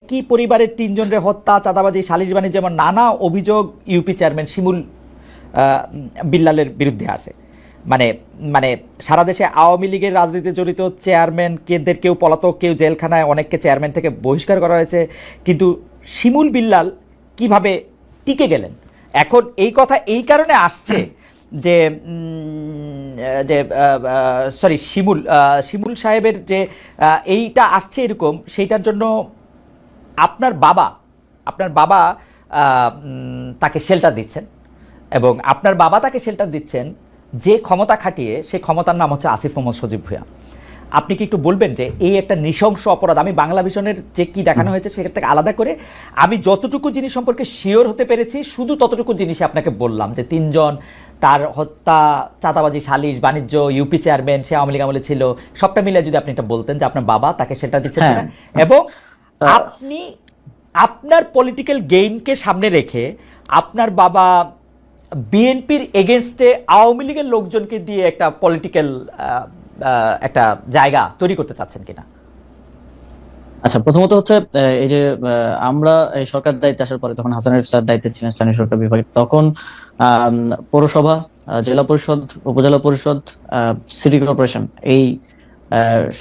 একই পরিবারের তিনজনের হত্যা, চাঁদাবাজি, সালিশ বাণিজ্য, যেমন নানা অভিযোগ ইউপি চেয়ারম্যান শিমুল বিল্লালের বিরুদ্ধে আসে। মানে মানে সারা দেশে আওয়ামী লীগের রাজনীতিতে জড়িত চেয়ারম্যান কেদের কেউ পলাতক, কেউ জেলখানায়, অনেককে চেয়ারম্যান থেকে বহিষ্কার করা হয়েছে, কিন্তু শিমুল বিল্লাল কিভাবে টিকে গেলেন? এখন এই কথা এই কারণে আসছে যে যে সরি শিমুল সাহেবের যে এইটা আসছে এরকম, সেইটার জন্য আপনার বাবা তাকে শেল্টার দিচ্ছেন, এবং আপনার বাবা তাকে শেল্টার দিচ্ছেন যে ক্ষমতা খাটিয়ে, সেই ক্ষমতার নাম হচ্ছে আসিফ মোহাম্মদ সজীব ভূঁইয়া। আপনি কি একটু বলবেন যে এই একটা নৃশংস অপরাধ? আমি বাংলা ভিশনের যে কি দেখানো হয়েছে সেখান থেকে আলাদা করে আমি যতটুকু জিনিস সম্পর্কে শিওর হতে পেরেছি শুধু ততটুকু জিনিসই আপনাকে বললাম, যে তিনজন, তার হত্যা, চাঁদাবাজি, সালিশ বাণিজ্য, ইউপি চেয়ারম্যান, সে আওয়ামী লীগ আমলে ছিল, সবটা মিলে যদি আপনি এটা বলতেন যে আপনার বাবা তাকে সেটা দিচ্ছেন কিনা, এবং আপনি আপনার পলিটিক্যাল গেইনকে সামনে রেখে আপনার বাবা বিএনপির এগেনস্টে আওয়ামী লীগের লোকজনকে দিয়ে একটা পলিটিক্যাল একটা জায়গা তৈরি করতে চাচ্ছেন কিনা? আচ্ছা, প্রথমত হচ্ছে এই যে আমরা এই সরকার দায়িত্বে আসার পরে, তখন হাসান আরিফ স্যার দায়িত্বে ছিলেন স্থানীয় সরকার বিভাগে, তখন পৌরসভা, জেলা পরিষদ, উপজেলা পরিষদ, সিটি কর্পোরেশন, এই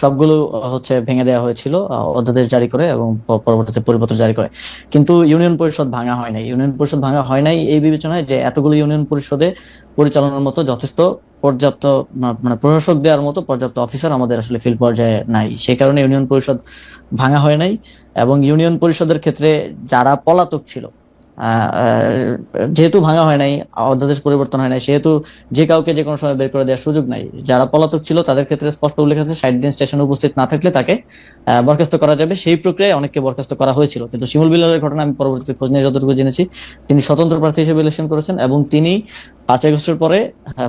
সবগুলো হচ্ছে ভেঙে দেওয়া হয়েছিল অধ্যাদেশ জারি করে এবং পরবর্তীতে পরিপত্র জারি করে। কিন্তু ইউনিয়ন পরিষদ ভাঙা হয় নাই। ইউনিয়ন পরিষদ ভাঙা হয় নাই এই বিবেচনায় যে এতগুলো ইউনিয়ন পরিষদে পরিচালনার মতো যথেষ্ট পর্যাপ্ত, মানে প্রশাসক দেওয়ার মতো পর্যাপ্ত অফিসার আমাদের আসলে ফিল্ড পর্যায়ে নাই। সেই কারণে ইউনিয়ন পরিষদ ভাঙা হয় নাই। এবং ইউনিয়ন পরিষদের ক্ষেত্রে যারা পলাতক ছিল, যেহেতু ভাঙা হয় নাই, অধ্যাদেশ পরিবর্তন হয় নাই, সেহেতু যে কাউকে যে কোনো সময় বের করে দেওয়ার সুযোগ নাই। যারা পলাতক ছিল তাদের ক্ষেত্রে স্পষ্ট উল্লেখ আছে 60 দিন স্টেশনে উপস্থিত না থাকলে তাকে বরখাস্ত করা যাবে। সেই প্রক্রিয়ায় অনেককে বরখাস্ত করা হয়েছিল। কিন্তু শিমুল বিল্লালের ঘটনা আমি পরবর্তীতে খোঁজ নিয়ে যতটুকু জেনেছি, তিনি স্বতন্ত্র প্রার্থী হিসেবে ইলেকশন করেছেন এবং তিনি 5 আগস্টের পরে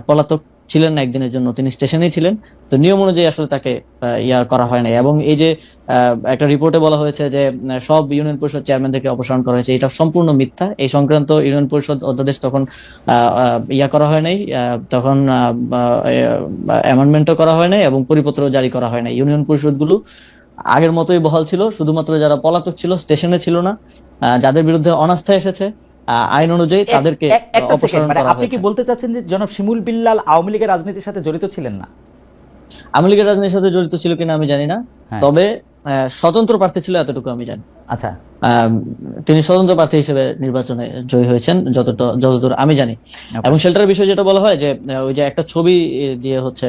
পলাতক ছিলেন না একদিনের জন্য, তিনি স্টেশনেই ছিলেন। তো নিয়ম অনুযায়ী আসলে তাকে করা হয় নাই। এবং এই যে একটা রিপোর্টে বলা হয়েছে যে সব ইউনিয়ন পরিষদ চেয়ারম্যানদেরকে অপসারণ করা হয়েছে, এটা সম্পূর্ণ মিথ্যা। এই সংক্রান্ত ইউনিয়ন পরিষদ অধ্যাদেশ তখন করা হয় নাই, তখন অ্যামেন্ডমেন্টও করা হয় নাই এবং পরিপত্র জারি করা হয় নাই। ইউনিয়ন পরিষদগুলো আগের মতোই বহাল ছিল। শুধুমাত্র যারা পলাতক ছিল, স্টেশনে ছিল না, যাদের বিরুদ্ধে অনাস্থা এসেছে, আইন অনুযায়ী তাদেরকে অপসারণ করা হয়েছে। আপনি কি বলতে চাচ্ছেন যে জনাব শিমুল বিল্লাল আওয়ামী লীগের রাজনীতির সাথে জড়িত ছিলেন না? আওয়ামী লীগের রাজনীতির সাথে জড়িত ছিল কিনা আমি জানি না, তবে স্বতন্ত্র প্রার্থী ছিল এতটুকু আমি জানি। আচ্ছা, তিনি স্বতন্ত্র প্রার্থী হিসেবে নির্বাচনে জয়ী হয়েছেন যতদূর আমি জানি। এবং শেল্টারের বিষয় যেটা বলা হয় যে ওই যে একটা ছবি দিয়ে হচ্ছে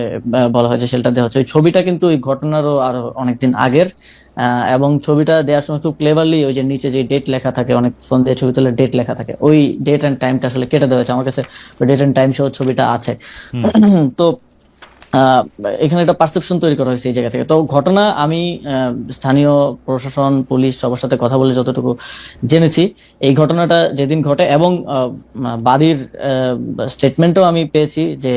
বলা হয় যে শেল্টার দেওয়া হচ্ছে, ওই ছবিটা কিন্তু ওই ঘটনারও আরো অনেকদিন আগের। এবং ছবিটা দেওয়ার সময় খুব ক্লেভারলি ওই যে নিচে যে ডেট লেখা থাকে, অনেক ফোন দিয়ে ছবি তুলে ডেট লেখা থাকে, ওই ডেট এন্ড টাইমটা আসলে কেটে দেওয়া হয়েছে। আমার কাছে ওই ডেট এন্ড টাইম সহ ছবিটা আছে। তো এখানে একটা পারসেপশন তৈরি করা হয়েছে এই জায়গা থেকে। তো ঘটনা আমি স্থানীয় প্রশাসন, পুলিশ সবার সাথে কথা বলে যতটুকু জেনেছি, এই ঘটনাটা যেদিন ঘটে এবং বাদীর স্টেটমেন্টও আমি পেয়েছি যে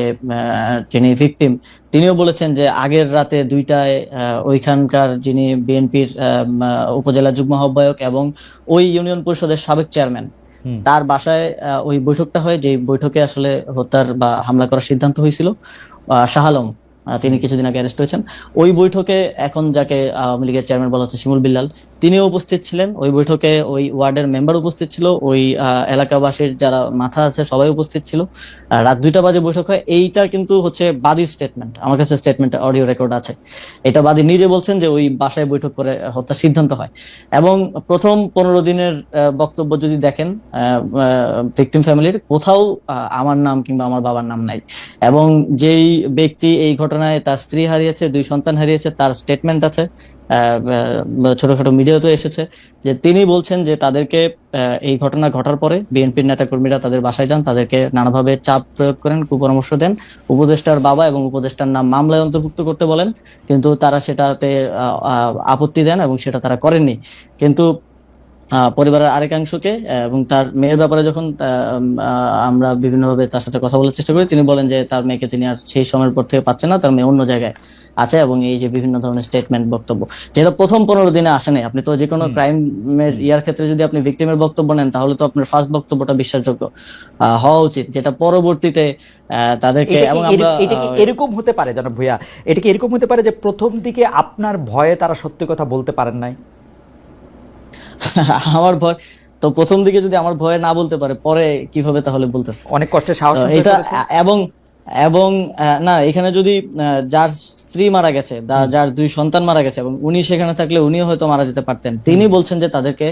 যিনি ভিকটিম তিনিও বলেছেন যে আগের রাতে 2টায় ওইখানকার যিনি বিএনপির উপজেলা যুগ্ম আহ্বায়ক এবং ওই ইউনিয়ন পরিষদের সাবেক চেয়ারম্যান, তার বাসায় ওই বৈঠকটা হয়, যে বৈঠকে আসলে হত্যার বা হামলা করার সিদ্ধান্ত হয়েছিল। শাহ আলম, তিনি কিছুদিন আগে অ্যারেস্ট হয়েছেন। ওই বৈঠকে এখন যাকে আওয়ামী লীগের চেয়ারম্যান বলা হচ্ছে শিমুল বিল্লাল, তিনিও উপস্থিত ছিলেন। ওই বৈঠকে ওই ওয়ার্ডের মেম্বার উপস্থিত ছিল, ওই এলাকাবাসীর যারা মাথা আছে সবাই উপস্থিত ছিল। রাত 2টা বাজে বৈঠক হয়। এইটা কিন্তু হচ্ছে বাদীর স্টেটমেন্ট, আমার কাছে স্টেটমেন্ট অডিও রেকর্ড আছে। এটা বাদী নিজে বলছেন যে ওই বাসায় বৈঠক করে হত্যার সিদ্ধান্ত হয়। এবং প্রথম 15 দিনের বক্তব্য যদি দেখেন, ভিকটিম ফ্যামিলির কোথাও আমার নাম কিংবা আমার বাবার নাম নাই। এবং যেই ব্যক্তি এই ঘটনায় তার স্ত্রী হারিয়েছে, 2 সন্তান হারিয়েছে, তার স্টেটমেন্ট আছে, ছোটখাটো মিডিয়াতে এসেছে, যে তিনি বলছেন যে তাদেরকে এই ঘটনা ঘটার পরে বিএনপির নেতাকর্মীরা তাদের বাসায় যান, তাদেরকে নানাভাবে চাপ প্রয়োগ করেন, কুপরামর্শ দেন, উপদেষ্টার বাবা এবং উপদেষ্টার নাম মামলায় অন্তর্ভুক্ত করতে বলেন, কিন্তু তারা সেটাতে আপত্তি দেন এবং সেটা তারা করেননি। কিন্তু পরিবারের আরেকাংশকে এবং তার মেয়ের ব্যাপারে যখন আমরা বিভিন্নভাবে তার সাথে কথা বলার চেষ্টা করি, তিনি বলেন যে তার মেয়েকে তিনি আর সেই সময়ের পর থেকে পাচ্ছে না, তার মেয়ে অন্য জায়গায় আছে। এবং এই যে বিভিন্ন ধরনের স্টেটমেন্ট, বক্তব্য, যেটা প্রথম 15 দিনে আসে নাই। আপনি তো যে কোনো ক্রাইমের ক্ষেত্রে যদি আপনি ভিকটিমের বক্তব্য নেন, তাহলে তো আপনার ফার্স্ট বক্তব্যটা বিশ্বাসযোগ্য হওয়া উচিত, যেটা পরবর্তীতে তাদেরকে। এবং আমরা এটা কি এরকম হতে পারে জনাব ভূঁইয়া, এটা কি এরকম হতে পারে যে প্রথম দিকে আপনার ভয়ে তারা সত্যি কথা বলতে পারেন নাই? আমার ভয় তো প্রথম দিকে যদি আমার ভয়ে না বলতে পারে, পরে কিভাবে তাহলে বলতেছে? অনেক কষ্টে সাহস তো সঞ্চয় এটা করেছে। এবং এবং না, এখানে যদি যার স্ত্রী মারা গেছে, যার 2 সন্তান মারা গেছে এবং উনি সেখানে থাকলে উনিও হয়তো মারা যেতে পারতেন, তিনি বলছেন যে তাদেরকে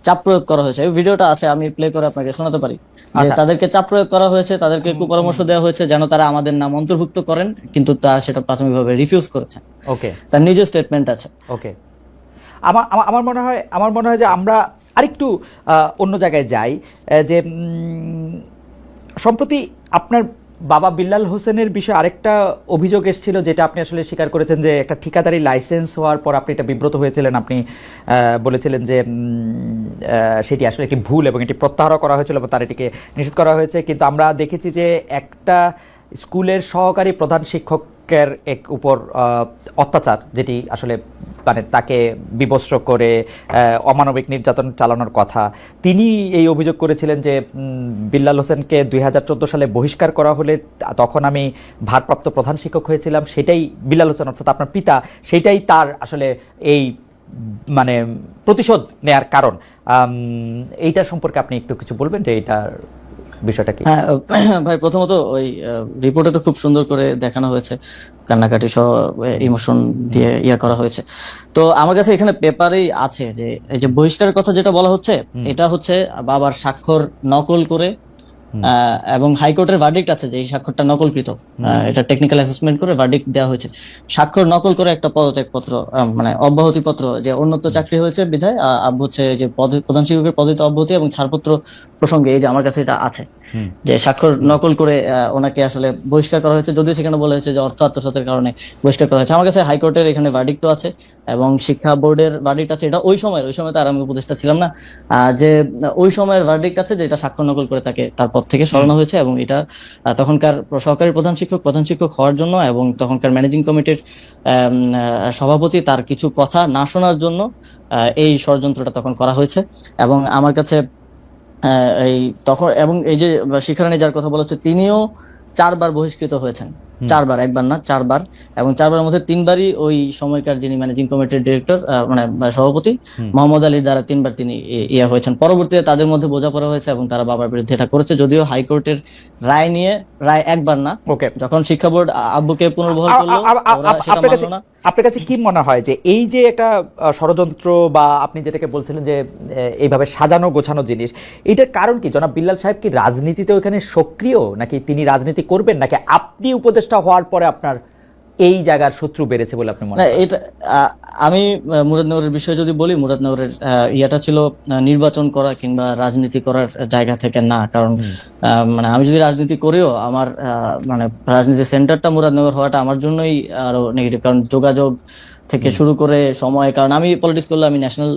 চাপ প্রয়োগ করা হয়েছে। এই ভিডিওটা আছে, আমি প্লে করে আপনাকে শোনাতে পারি যে আচ্ছা। তাদেরকে চাপ প্রয়োগ করা হয়েছে, তাদেরকে কুপরামর্শ দেওয়া হয়েছে যেন তারা আমাদের নাম অন্তর্ভুক্ত করেন, কিন্তু তারা সেটা প্রাথমিকভাবে রিফিউজ করেছেন। ওকে তার নিজের স্টেটমেন্ট আছে। ওকে আমার মনে হয় যে আমরা আরেকটু অন্য জায়গায় যাই। যে সম্প্রতি আপনার বাবা বিল্লাল হোসেনের বিষয়ে আরেকটা অভিযোগ এসেছিল, যেটা আপনি আসলে স্বীকার করেছেন, যে একটা ঠিকাদারি লাইসেন্স হওয়ার পর আপনি এটা বিব্রত হয়েছিলেন। আপনি বলেছিলেন যে সেটি আসলে একটি ভুল এবং এটি প্রত্যাহার করা হয়েছিল এবং তার এটিকে নিষেধ করা হয়েছে। কিন্তু আমরা দেখেছি যে একটা স্কুলের সহকারী প্রধান শিক্ষকের উপর অত্যাচার, যেটি আসলে মানে তাকে বিবস্ত্র করে অমানবিক নির্যাতন চালানোর কথা, তিনি এই অভিযোগ করেছিলেন যে বিল্লাল হোসেনকে 2014 সালে বহিষ্কার করা হলে তখন আমি ভারপ্রাপ্ত প্রধান শিক্ষক হয়েছিলাম, সেটাই বিল্লাল হোসেন অর্থাৎ আপনার পিতা, সেটাই তার আসলে এই মানে প্রতিশোধ নেয়ার কারণ। এইটার সম্পর্কে আপনি একটু কিছু বলবেন যে এইটার বিষয়টা কি? হ্যাঁ ভাই, প্রথমত ওই রিপোর্টে তো খুব সুন্দর করে দেখানো হয়েছে, কান্নাকাটি সহ ইমোশন দিয়ে করা হয়েছে। তো আমার কাছে এখানে পেপারেই আছে যে এই যে বহিষ্কারের কথা যেটা বলা হচ্ছে, এটা হচ্ছে বাবার স্বাক্ষর নকল করে, এবং হাইকোর্টের ভার্ডিক্ট আছে যে এই স্বাক্ষরটা নকলকৃত। এটা টেকনিক্যাল অ্যাসেসমেন্ট করে ভার্ডিক্ট দেওয়া হয়েছে। স্বাক্ষর নকল করে একটা পদত্যাগ পত্র, মানে অব্যাহতি পত্র, যে উন্নত চাকরি হয়েছে বিধায় আব্বু হচ্ছে যে প্রধান শিক্ষকের পদে অব্যাহতি এবং ছাড়পত্র প্রসঙ্গে, এই যে আমার কাছে এটা আছে যে স্বাক্ষর নকল করে ওনাকে আসলে বহিষ্কার করা হয়েছে, যদিও সেখানে বলা হয়েছে যে অর্থ আত্মসাতের কারণে বহিষ্কার করা হয়েছে। আমার কাছে হাইকোর্টের এখানে ভার্ডিক্টও আছে এবং শিক্ষা বোর্ডের ভার্ডিক্ট আছে। এটা ওই সময় তো আর আমি উপদেষ্টা ছিলাম না, যে ওই সময়ের ভার্ডিক্ট আছে যে এটা স্বাক্ষর নকল করে তাকে তার পদ থেকে সরানো হয়েছে, এবং এটা তখনকার সহকারী প্রধান শিক্ষক হওয়ার জন্য এবং তখনকার ম্যানেজিং কমিটির সভাপতি তার কিছু কথা না শোনার জন্য এই ষড়যন্ত্রটা তখন করা হয়েছে। এবং আমার কাছে এই তখন, এবং এই যে শিক্ষারানী যার কথা বলা হচ্ছে, তিনিও 4 বার বহিষ্কৃত হয়েছেন। 4 বার, একবার না 4 বার, এবং 4 বারের মধ্যে 3 বারই ওই সময়কার যিনি ম্যানেজিং কমিটির ডিরেক্টর মানে সভাপতি মোহাম্মদ আলীর দ্বারা 3 বার তিনি হয়েছেন। পরবর্তীতে তাদের মধ্যে বোঝাপড়া হয়েছে এবং তারা বাবার বিরুদ্ধে এটা করেছে, যদিও হাইকোর্টের রায় একবার না, যখন শিক্ষা বোর্ড আব্বুকে পুনর্বহাল করলো ওরা সেটা মানলো না। আপনার কাছে কি মনে হয় যে এই যে একটা ষড়যন্ত্র বা আপনি যেটাকে বলছিলেন যে এইভাবে সাজানো গোছানো জিনিস, এটার কারণ কি? জনাব বিল্লাল সাহেব কি রাজনীতিতে ওখানে সক্রিয়, নাকি তিনি রাজনীতি করবেন, নাকি আপনি উপদেষ্টা হওয়ার পরে আপনার এই জায়গার শত্রু বেড়েছে বলে আপনি মনে করেন? এটা আমি মুরাদনগরের বিষয়ে যদি বলি, মুরাদনগরের ইয়াটা ছিল নির্বাচন করা কিংবা রাজনীতি করার জায়গা থেকে না। কারণ মানে আমি যদি রাজনীতি করিও, আমার মানে রাজনীতির সেন্টারটা মুরাদনগর হওয়াটা আমার জন্যই আরো নেগেটিভ। কারণ যোগাযোগ থেকে শুরু করে সময়, কারণ আমি পলিটিক্স করলে আমি ন্যাশনাল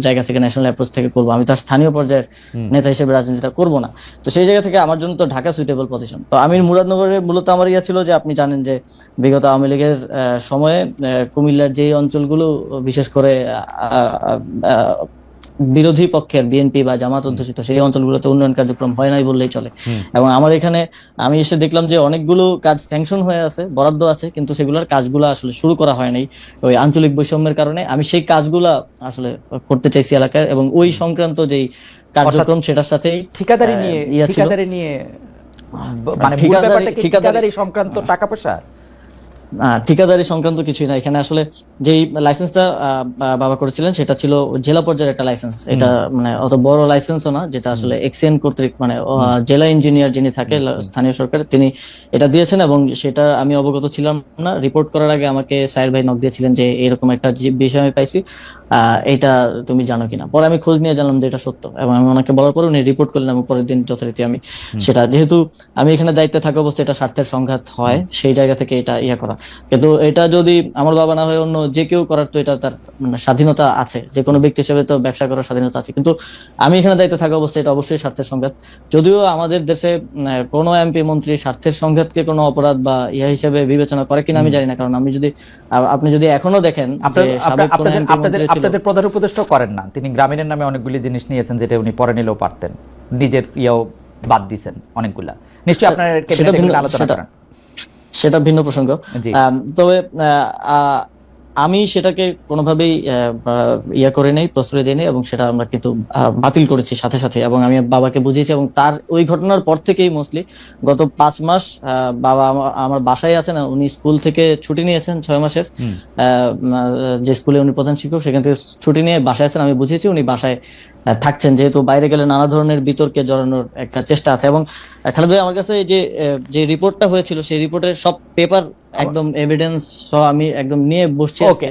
জায়গা থেকে, ন্যাশনাল অ্যাপ্রোচ থেকে করবো, আমি তার স্থানীয় পর্যায়ের নেতা হিসেবে রাজনীতিটা করবো না। তো সেই জায়গা থেকে আমার জন্য তো ঢাকা সুইটেবল পজিশন। তো আমি মুরাদনগরে মূলত আমার ইয়া ছিল যে, আপনি জানেন যে বিগত আওয়ামী লীগের সময়ে কুমিল্লার যে অঞ্চলগুলো বিশেষ করে বিরোধী পক্ষের বিএনপি বা জামাত অধ্যুষিত, সেই অঞ্চলগুলোতে উন্নয়ন কার্যক্রম হয় নাই বললেই চলে। এবং আমার এখানে আমি এসে দেখলাম যে অনেকগুলো কাজ স্যাংশন হয়ে আছে, বরাদ্দ আছে, কিন্তু সেগুলোর কাজগুলো আসলে শুরু করা হয় নাই ওই আঞ্চলিক বৈষম্যের কারণে। আমি সেই কাজগুলা আসলে করতে চাইছি এলাকায়, এবং ওই সংক্রান্ত যেই কার্যক্রম সেটার সাথে ঠিকাদারি নিয়ে মানে ঠিকাদারি সংক্রান্ত টাকা পয়সা, ঠিকাদারি সংক্রান্ত কিছুই না এখানে। আসলে যেই লাইসেন্সটা বাবা করেছিলেন সেটা ছিল জেলা পর্যায়ের একটা লাইসেন্স। এটা মানে অত বড় লাইসেন্সও না, যেটা আসলে এক্সিএন কর্তৃক মানে জেলা ইঞ্জিনিয়ার যিনি থাকে স্থানীয় সরকার, তিনি এটা দিয়েছেন, এবং সেটা আমি অবগত ছিলাম না। রিপোর্ট করার আগে আমাকে সাইর ভাই নক দিয়েছিলেন যে এরকম একটা বিষয় আমি পাইছি, এটা তুমি জানো কিনা। পরে আমি খোঁজ নিয়ে জানলাম যে এটা সত্য, এবং আমি ওনাকে বলার পরে উনি রিপোর্ট করলেন, এবং পরের দিন যথারীতি আমি সেটা, যেহেতু আমি এখানে দায়িত্বে থাকা অবস্থায় এটা স্বার্থের সংঘাত হয়, সেই জায়গা থেকে এটা করা। কিন্তু এটা যদি আমার বাবা না হয় অন্য যে কেউ করার, তো এটা তার মানে স্বাধীনতা আছে, যে কোনো ব্যক্তি হিসেবে তো ব্যবসা করার স্বাধীনতা আছে। কিন্তু আমি এখানে দায়িত্বে থাকা অবস্থায় এটা অবশ্যই স্বার্থের সংঘাত। যদিও আমাদের দেশে কোনো এমপি মন্ত্রী স্বার্থের সংঘাতকে কোনো অপরাধ বা হিসেবে বিবেচনা করে কিনা আমি জানি না। কারণ আপনি যদি এখনো দেখেন আপনাদের প্রধান উপদেষ্টা করেন না, তিনি গ্রামীণের নামে অনেকগুলি জিনিস নিয়েছেন যেটা উনি পরে নিলেও পারতেন, নিজের বাদ দিয়েছেন অনেকগুলা। নিশ্চয়ই আপনার আলোচনা করেন, সেটা ভিন্ন প্রসঙ্গ। তবে আমি সেটাকে কোনোভাবেই ইয়ে করে নেই, প্রশ্রয় দিই নেই, এবং সেটা আমরা কিন্তু বাতিল করেছি সাথে সাথে, এবং আমি বাবাকে বুঝিয়েছি। এবং তার ওই ঘটনার পর থেকেই মোস্টলি গত 5 মাস বাবা আমার বাসায় আছেন। উনি স্কুল থেকে ছুটি নিয়েছেন 6 মাসের, যে স্কুলে উনি প্রধান শিক্ষক সেখান থেকে ছুটি নিয়ে বাসায় আছেন। আমি বুঝিয়েছি উনি বাসায় থাকছেন, যেহেতু বাইরে গেলে নানা ধরনের বিতর্কে জড়ানোর একটা চেষ্টা আছে। এবং খালেদ ভাই, আমার কাছে যে রিপোর্টটা হয়েছিল সেই রিপোর্টের সব পেপার একদম এভিডেন্স সহ আমি একদম নিয়ে বসছি। ওকে,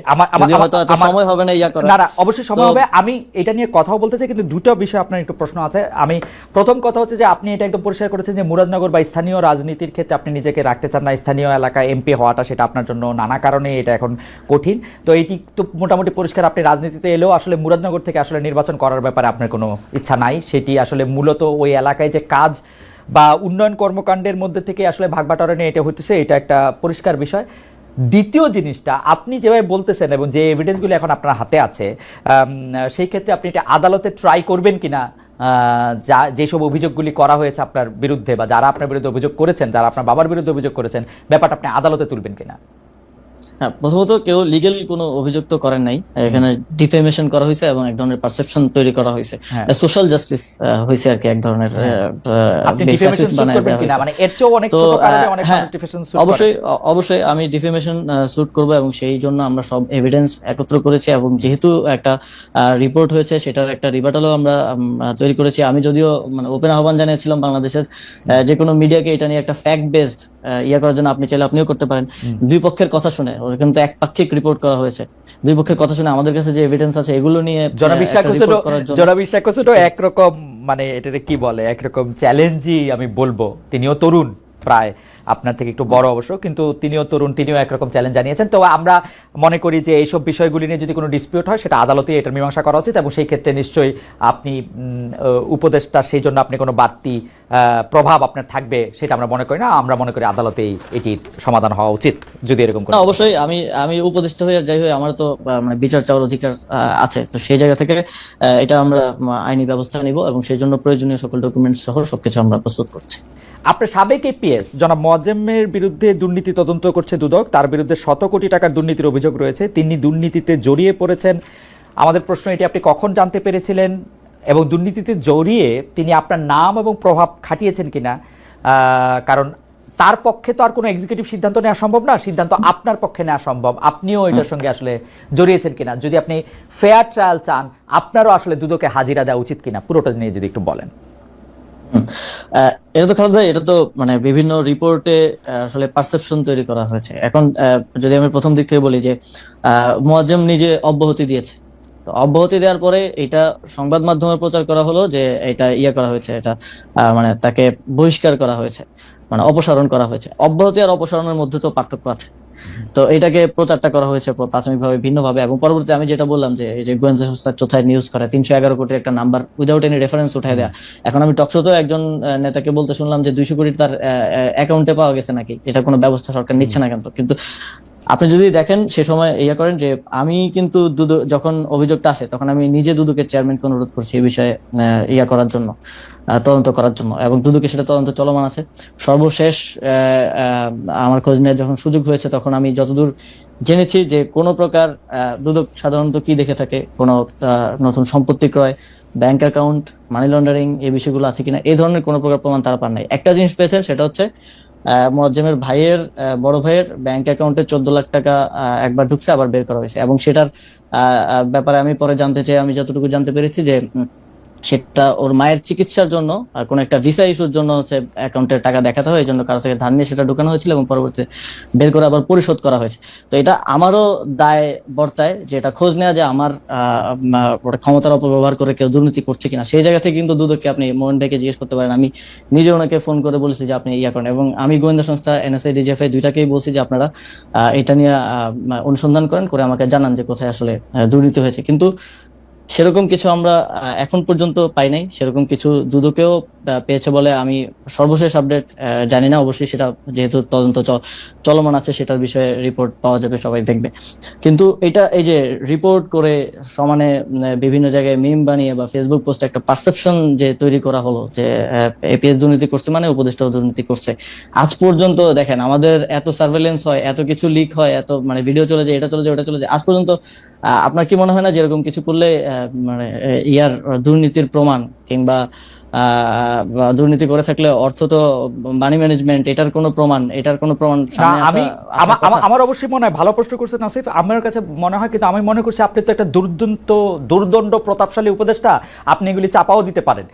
হয়তো এত সময় হবে না ইয়া করা। না, অবশ্যই সময় হবে। আমি এটা নিয়ে কথাও বলতে চাই, কিন্তু দুটো বিষয় আপনার একটু প্রশ্ন আছে। আমি প্রথম কথা হচ্ছে যে আপনি এটা একদম পরিষ্কার করেছেন যে মুরাদনগর বা স্থানীয় রাজনীতির ক্ষেত্রে আপনি নিজেকে রাখতে চান না, স্থানীয় এলাকায় এমপি হওয়াটা সেটা আপনার জন্য নানা কারণে এটা এখন কঠিন। তো এইটি তো মোটামুটি পরিষ্কার, আপনি রাজনীতিতে এলেও আসলে মুরাদনগর থেকে আসলে নির্বাচন করার ব্যাপারে আপনার কোনো ইচ্ছা নাই। সেটি আসলে মূলত ওই এলাকায় যে কাজ বা উন্নয়ন কর্মকাণ্ডের মধ্যে থেকে আসলে ভাগবাটোয়ারা নিয়ে এটা হচ্ছে, এটা একটা পরিষ্কার বিষয়। দ্বিতীয় জিনিসটা, আপনি যেভাবে বলতেছেন এবং যে এভিডেন্সগুলো এখন আপনার হাতে আছে, সেই ক্ষেত্রে আপনি এটা আদালতে ট্রাই করবেন কিনা, যেসব অভিযোগগুলি করা হয়েছে আপনার বিরুদ্ধে বা যারা আপনার বিরুদ্ধে অভিযোগ করেছেন, যারা আপনার বাবার বিরুদ্ধে অভিযোগ করেছেন, ব্যাপারটা আপনি আদালতে তুলবেন কিনা? হ্যাঁ, প্রথমত কেউ লিগ্যাল কোনো অভিযোগ তো করেন নাই, এখানে ডিফেমেশন করা হয়েছে এবং এক ধরনের পারসেপশন তৈরি করা হয়েছে, সোশ্যাল জাস্টিস হয়েছে আর কি, এক ধরনের অবশ্যই আমি ডিফেমেশন স্যুট করব, এবং সেই জন্য আমরা সব এভিডেন্স একত্র করেছি। এবং যেহেতু একটা রিপোর্ট হয়েছে, সেটার একটা রিবাটালও আমরা তৈরি করেছি। আমি যদিও ওপেন আহ্বান জানিয়েছিলাম বাংলাদেশের যে কোনো মিডিয়াকে এটা নিয়ে একটা ফ্যাক্ট বেসড ইয়ে করার জন্য। আপনি চাইলে আপনিও করতে পারেন, দুই পক্ষের কথা শুনে, কিন্তু একপাক্ষিক রিপোর্ট করা হয়েছে, দুই পক্ষের কথা শুনে আমাদের কাছে যে এভিডেন্স আছে এগুলো নিয়ে জনাবিশ্বাস একরকম, মানে এটাতে কি বলে, একরকম চ্যালেঞ্জই আমি বলবো। তিনিও তরুণ, প্রায় আপনার থেকে একটু বড় অবশ্য, কিন্তু তিনিও তরুণ, তিনিও একরকম চ্যালেঞ্জ জানিয়েছেন। তো আমরা মনে করি যে এইসব বিষয়গুলি নিয়ে যদি কোনো ডিসপিউট হয় সেটা আদালতে এটার মীমাংসা করা উচিত, এবং সেই ক্ষেত্রে নিশ্চয়ই আপনি উপদেষ্টা, সেই জন্য আপনি কোনো বাড়তি প্রভাব আপনার থাকবে সেটা আমরা মনে করি না। আমরা মনে করি আদালতেই এটির সমাধান হওয়া উচিত, যদি এরকম না। অবশ্যই আমি উপদেষ্টা হয়ে যাই হয়ে আমার তো বিচার চাওয়ার অধিকার আছে, তো সেই জায়গা থেকে এটা আমরা আইনি ব্যবস্থা নিব, এবং সেই জন্য প্রয়োজনীয় সকল ডকুমেন্টস সহ সবকিছু আমরা প্রস্তুত করছি। আপনার সাবেক এপিএস জনাব মোয়াজ্জেমের বিরুদ্ধে দুর্নীতি তদন্ত করছে দুদক, তার বিরুদ্ধে 100 কোটি টাকার দুর্নীতির অভিযোগ রয়েছে, তিনি দুর্নীতিতে জড়িয়ে পড়েছেন। আমাদের প্রশ্ন, এটি আপনি কখন জানতে পেরেছিলেন, এবং দুর্নীতিতে জড়িয়ে তিনি আপনার নাম এবং প্রভাব খাটিয়েছেন কিনা? কারণ তার পক্ষে তো আর কোনো এক্সিকিউটিভ সিদ্ধান্ত নেওয়া সম্ভব না, সিদ্ধান্ত আপনার পক্ষে নেওয়া সম্ভব। আপনিও এটার সঙ্গে আসলে জড়িয়েছেন কিনা, যদি আপনি ফেয়ার ট্রায়াল চান, আপনারও আসলে দুদকে হাজিরা দেওয়া উচিত কিনা, পুরোটা নিয়ে যদি একটু বলেন। এটা তো খারাপ ভাই, এটা তো বিভিন্ন রিপোর্টে আসলে পারসেপশন তৈরি করা হয়েছে। এখন যদি আমি প্রথম দিক থেকে বলি যে মোয়াজ্জেম নিজে অব্যাহতি দিয়েছে, তো অব্যাহতি দেওয়ার পরে এটা সংবাদ মাধ্যমে প্রচার করা হলো যে এটা করা হয়েছে, এটা তাকে বহিষ্কার করা হয়েছে, অপসারণ করা হয়েছে। অব্যাহতি আর অপসারণের মধ্যে তো পার্থক্য আছে, তো এটাকে প্রচারটা করা হয়েছে প্রাথমিকভাবে ভিন্নভাবে, এবং পরবর্তীতে আমি যেটা বললাম যে এই যে গোয়েন্দা সংস্থা চোথায় নিউজ করে 311 কোটির একটা নাম্বার উইদাউট এনি রেফারেন্স উঠাই দেয়া। এখন আমি টকশোতেও একজন নেতাকে বলতে শুনলাম যে 200 কোটি তার অ্যাকাউন্টে পাওয়া গেছে নাকি, এটা কোনো ব্যবস্থা সরকার নিচ্ছে না কিন্তু আপনি যদি দেখেন সে সময় করেন যে আমি কিন্তু যখন অভিযোগটা আসে তখন আমি নিজে দুদকের চেয়ারম্যানকে অনুরোধ করছি এই বিষয়ে করার জন্য, তদন্ত করার জন্য, এবং দুদকে সেটা তদন্ত চলমান আছে। সর্বশেষ আমার খোঁজ নেওয়ার যখন সুযোগ হয়েছে তখন আমি যতদূর জেনেছি যে কোনো প্রকার দুদক সাধারণত কি দেখে থাকে, কোনো নতুন সম্পত্তি ক্রয়, ব্যাংক অ্যাকাউন্ট, মানি লন্ডারিং, এই বিষয়গুলো আছে কিনা, এই ধরনের কোনো প্রকার প্রমাণ তারা পান নাই। একটা জিনিস পেয়েছেন, সেটা হচ্ছে মোয়াজ্জেমের বড় ভাইয়ের ব্যাংক অ্যাকাউন্টে 14 লাখ টাকা একবার ঢুকছে, আবার বের করা হয়েছে, এবং সেটার ব্যাপারে আমি পরে জানতে চাই, আমি যতটুকু জানতে পেরেছি যে সেটা ওর মায়ের চিকিৎসার জন্য কোন একটা ভিসা ইস্যুর জন্য হচ্ছে অ্যাকাউন্টে টাকা দেখাতে হয়, এই জন্য কারো থেকে ধার নিয়ে সেটা ঢুকানো হয়েছিল এবং পরবর্তীতে বের করে আবার পরিশোধ করা হয়েছে। তো এটা আমারও দায় বর্তায় যে এটা খোঁজ নেওয়া যে আমার ক্ষমতার অপব্যবহার করে কেউ দুর্নীতি করছে কিনা। সেই জায়গা থেকে কিন্তু দুদককে আপনি মোহন ভাইকে জিজ্ঞেস করতে পারেন, আমি নিজে ওনাকে ফোন করে বলেছি যে আপনি করেন, এবং আমি গোয়েন্দা সংস্থা এনএসআই ডিজিএফআই দুইটাকেই বলছি যে আপনারা এটা নিয়ে অনুসন্ধান করেন, করে আমাকে জানান যে কোথায় আসলে দুর্নীতি হয়েছে। কিন্তু সেরকম কিছু আমরা এখন পর্যন্ত পাই নাই, সেরকম কিছু দুদকেও পেয়েছে বলে আমি সর্বশেষ আপডেট জানি না। অবশ্যই সেটা যেহেতু তদন্ত চলমান আছে, সেটার বিষয়ে রিপোর্ট পাওয়া যাবে, সবাই দেখবে। কিন্তু এটা এই যে রিপোর্ট করে সমানে বিভিন্ন জায়গায় মিম বানিয়ে বা ফেসবুক পোস্টে একটা পারসেপশন যে তৈরি করা হলো যে এপিএস দুর্নীতি করছে মানে উপদেষ্টাও দুর্নীতি করছে। আজ পর্যন্ত দেখেন আমাদের এত সার্ভেলেন্স হয়, এত কিছু লিক হয়, এত মানে ভিডিও চলে যায়, এটা চলে যায়, ওটা চলে যায়, আজ পর্যন্ত আপনার কি মনে হয় না যেরকম কিছু করলে মানে ইয়ার দুর্নীতির প্রমাণ কিংবা বা দুর্নীতি করে থাকলে অর্থ তো মানি ম্যানেজমেন্ট, এটার কোনো প্রমাণ না, সামনে আমি আসার কথা? আমার অবশ্যই মনে হয়, ভালো প্রশ্ন করছেন আসিফ, আমার কাছে মনে হয়, কিন্তু আমি মনে করছি আপনি তো একটা দুর্দণ্ড প্রতাপশালী উপদেষ্টা, আপনি এগুলি চাপাও দিতে পারেন।